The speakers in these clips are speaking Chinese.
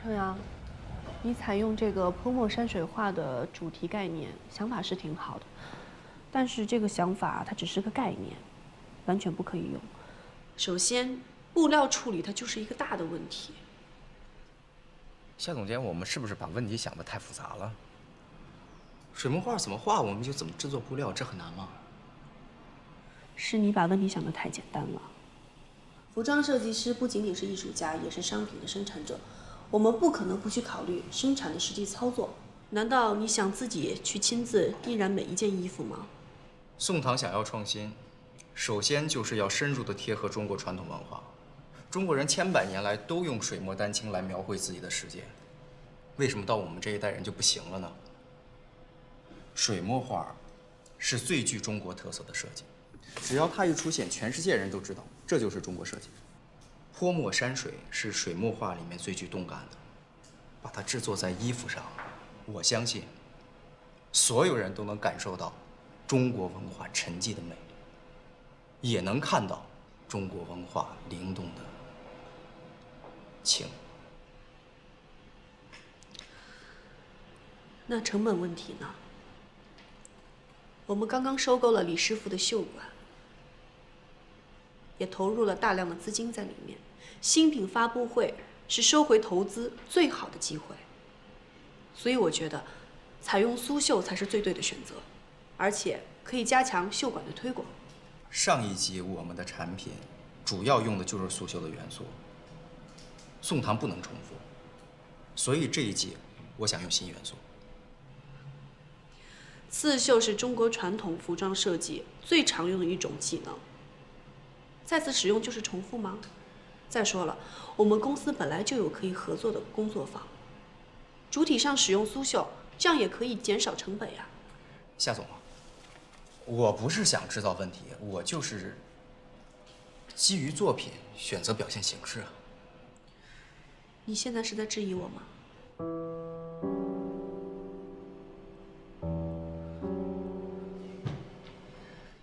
程阳，你采用这个泼墨山水画的主题概念，想法是挺好的，但是这个想法它只是个概念，完全不可以用。首先，布料处理它就是一个大的问题。夏总监，我们是不是把问题想得太复杂了？水墨画怎么画，我们就怎么制作布料，这很难吗？是你把问题想得太简单了。服装设计师不仅仅是艺术家，也是商品的生产者。我们不可能不去考虑生产的实际操作。难道你想自己去亲自印染每一件衣服吗？宋唐想要创新，首先就是要深入地贴合中国传统文化。中国人千百年来都用水墨丹青来描绘自己的世界，为什么到我们这一代人就不行了呢？水墨画是最具中国特色的设计，只要它一出现，全世界人都知道这就是中国设计。泼墨山水是水墨画里面最具动感的，把它制作在衣服上，我相信所有人都能感受到中国文化沉寂的美，也能看到中国文化灵动的情。那成本问题呢？我们刚刚收购了李师傅的绣馆，也投入了大量的资金在里面。新品发布会是收回投资最好的机会，所以我觉得采用苏绣才是最对的选择，而且可以加强绣馆的推广。上一集我们的产品主要用的就是苏绣的元素，宋唐不能重复，所以这一季我想用新元素。刺绣是中国传统服装设计最常用的一种技能，再次使用就是重复吗？再说了，我们公司本来就有可以合作的工作坊，主体上使用苏绣，这样也可以减少成本呀。夏总，我不是想制造问题，我就是基于作品选择表现形式啊。你现在是在质疑我吗？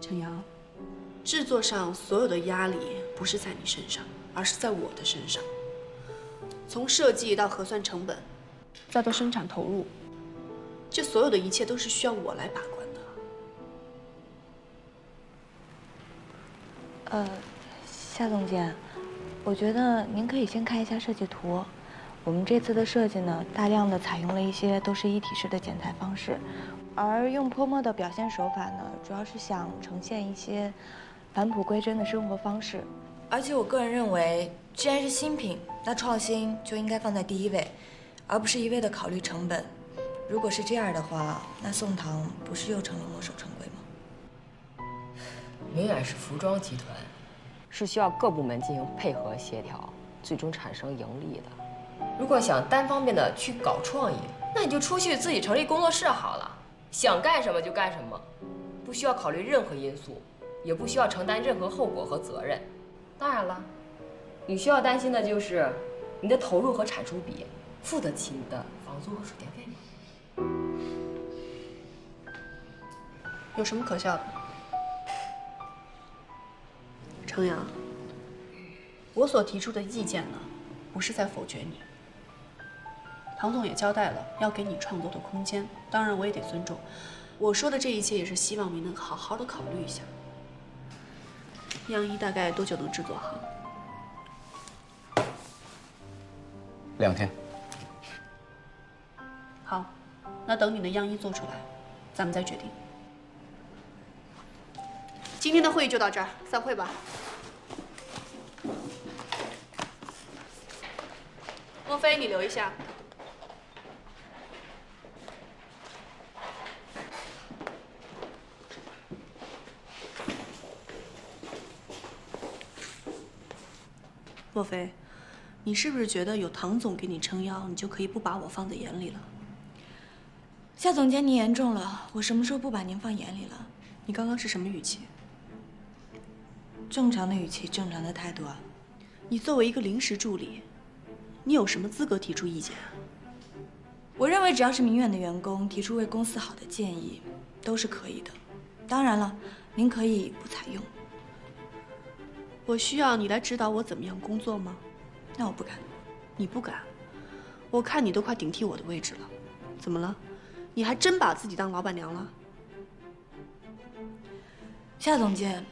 陈阳，制作上所有的压力不是在你身上，而是在我的身上。从设计到核算成本，再到生产投入，这所有的一切都是需要我来把关的。夏总监，我觉得您可以先看一下设计图。我们这次的设计呢，大量的采用了一些都是一体式的剪裁方式，而用泼墨的表现手法呢，主要是想呈现一些返璞归真的生活方式。而且我个人认为，既然是新品，那创新就应该放在第一位，而不是一味的考虑成本。如果是这样的话，那宋唐不是又成了墨守成规吗？明远是服装集团，是需要各部门进行配合协调，最终产生盈利的。如果想单方面的去搞创意，那你就出去自己成立工作室好了，想干什么就干什么，不需要考虑任何因素，也不需要承担任何后果和责任。当然了，你需要担心的就是你的投入和产出比付得起你的房租和水电费吗？有什么可笑的？程阳，我所提出的意见呢，不是在否决你。唐总也交代了要给你创作的空间，当然我也得尊重。我说的这一切也是希望你能好好的考虑一下。样衣大概多久能制作好2天。好，那等你的样衣做出来，咱们再决定。今天的会议就到这儿，散会吧。莫非，你留一下。莫非，你是不是觉得有唐总给你撑腰，你就可以不把我放在眼里了？夏总监，您言重了，我什么时候不把您放眼里了？你刚刚是什么语气？正常的语气，正常的态度啊。你作为一个临时助理，你有什么资格提出意见啊？我认为只要是明远的员工提出为公司好的建议，都是可以的。当然了，您可以不采用。我需要你来指导我怎么样工作吗？那我不敢。你不敢？我看你都快顶替我的位置了，怎么了？你还真把自己当老板娘了？夏总监，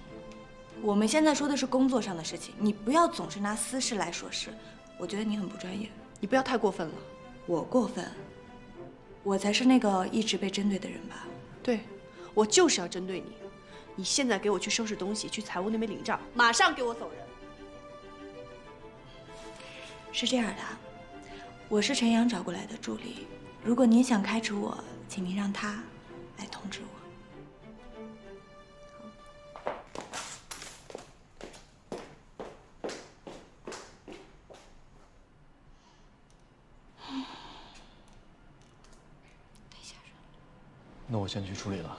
我们现在说的是工作上的事情，你不要总是拿私事来说事，我觉得你很不专业。你不要太过分了。我过分？我才是那个一直被针对的人吧？对，我就是要针对你。你现在给我去收拾东西，去财务那边领账，马上给我走人。是这样的，我是陈阳找过来的助理，如果您想开除我，请您让他来通知我。那我先去处理了。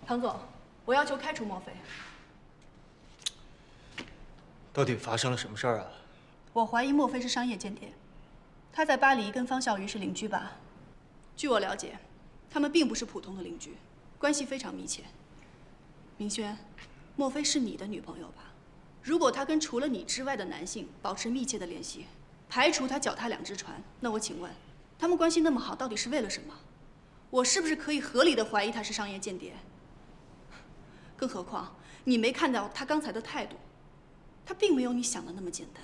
唐总，我要求开除莫非。到底发生了什么事儿啊？我怀疑莫非是商业间谍，他在巴黎跟方笑瑜是邻居吧？据我了解，他们并不是普通的邻居，关系非常密切。明轩，莫非是你的女朋友吧？如果他跟除了你之外的男性保持密切的联系，排除他脚踏两只船，那我请问，他们关系那么好，到底是为了什么？我是不是可以合理的怀疑他是商业间谍？更何况，你没看到他刚才的态度，他并没有你想的那么简单，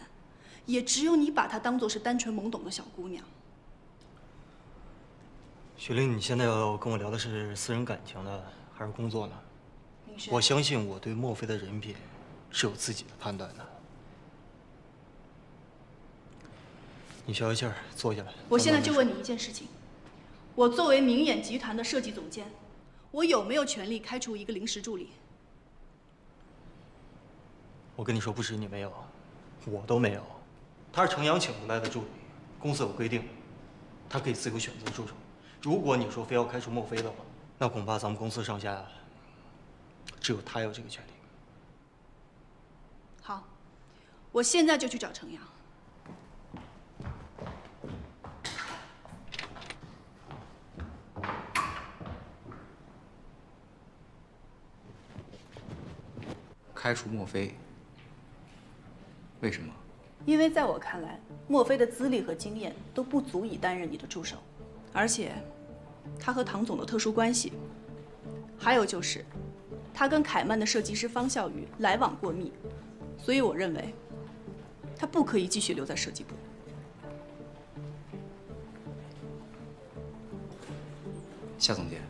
也只有你把他当作是单纯懵懂的小姑娘。雪玲，你现在要跟我聊的是私人感情呢，还是工作呢？明轩，我相信我对莫非的人品是有自己的判断的。你消消气儿，坐下来。我现在就问你一件事情：我作为明眼集团的设计总监，我有没有权利开除一个临时助理？我跟你说，不止你没有，我都没有。他是程阳请过来的助理，公司有规定，他可以自由选择助手。如果你说非要开除莫非的话，那恐怕咱们公司上下只有他有这个权利。好，我现在就去找程阳。开除莫非？为什么？因为在我看来，莫非的资历和经验都不足以担任你的助手，而且他和唐总的特殊关系，还有就是他跟凯曼的设计师方笑宇来往过密，所以我认为他不可以继续留在设计部。夏总监，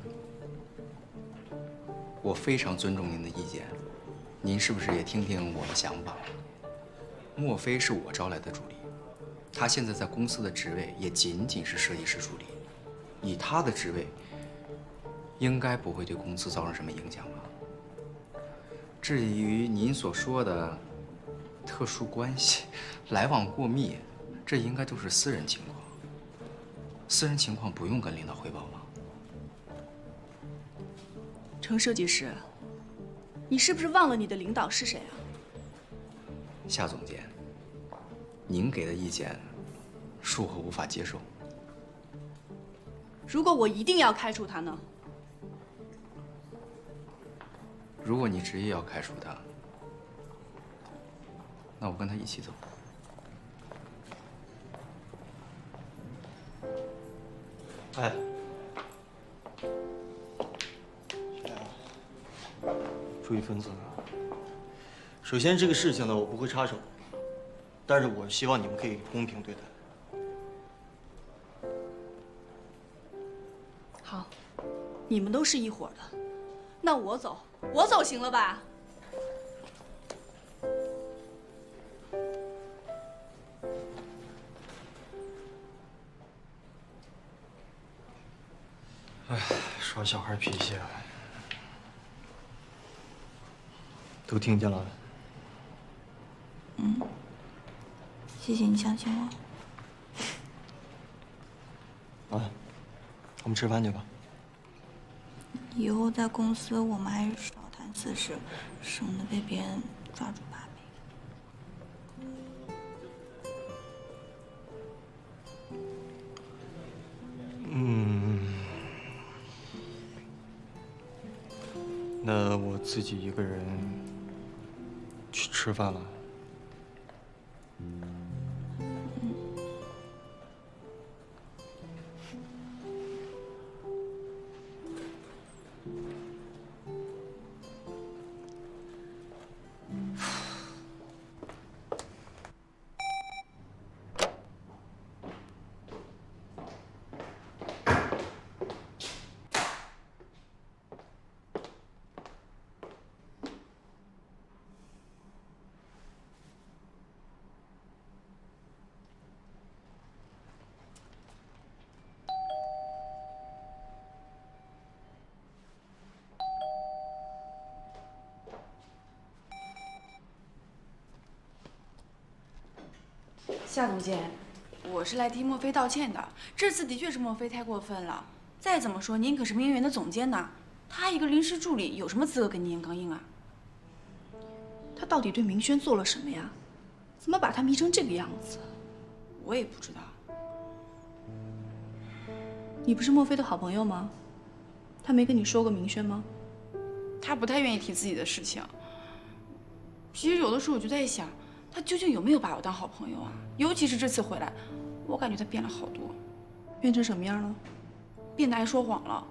我非常尊重您的意见，您是不是也听听我的想法？莫非是我招来的助理，他现在在公司的职位也仅仅是设计师助理，以他的职位，应该不会对公司造成什么影响吧？至于您所说的特殊关系、来往过密，这应该都是私人情况。私人情况不用跟领导汇报吗？程设计师，你是不是忘了你的领导是谁啊？夏总监，您给的意见，恕我无法接受。如果我一定要开除他呢？如果你执意要开除他，那我跟他一起走。哎，注意分寸啊！首先，这个事情呢，我不会插手，但是我希望你们可以公平对待。好，你们都是一伙的，那我走，我走行了吧？哎，耍小孩脾气啊！都听见了。谢谢你相信我。啊，我们吃饭去吧。以后在公司我们还是少谈私事，省得被别人抓住把柄。那我自己一个人去吃饭了。夏总监，我是来替莫非道歉的。这次的确是莫非太过分了。再怎么说，您可是明媛的总监呐，他一个临时助理有什么资格跟您硬刚硬啊？他到底对明轩做了什么呀？怎么把他迷成这个样子？我也不知道。你不是莫非的好朋友吗？他没跟你说过明轩吗？他不太愿意提自己的事情。其实有的时候我就在想，他究竟有没有把我当好朋友啊？尤其是这次回来，我感觉他变了好多。变成什么样了？变得爱说谎了。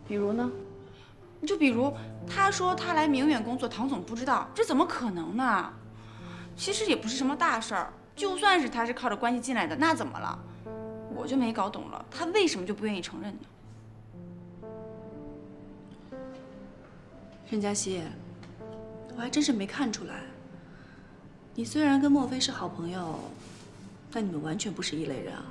比如呢？就比如他说他来明远工作，唐总不知道，这怎么可能呢？其实也不是什么大事儿，就算是他是靠着关系进来的，那怎么了？我就没搞懂了，他为什么就不愿意承认呢？任佳熙，我还真是没看出来。你虽然跟莫非是好朋友，但你们完全不是一类人啊。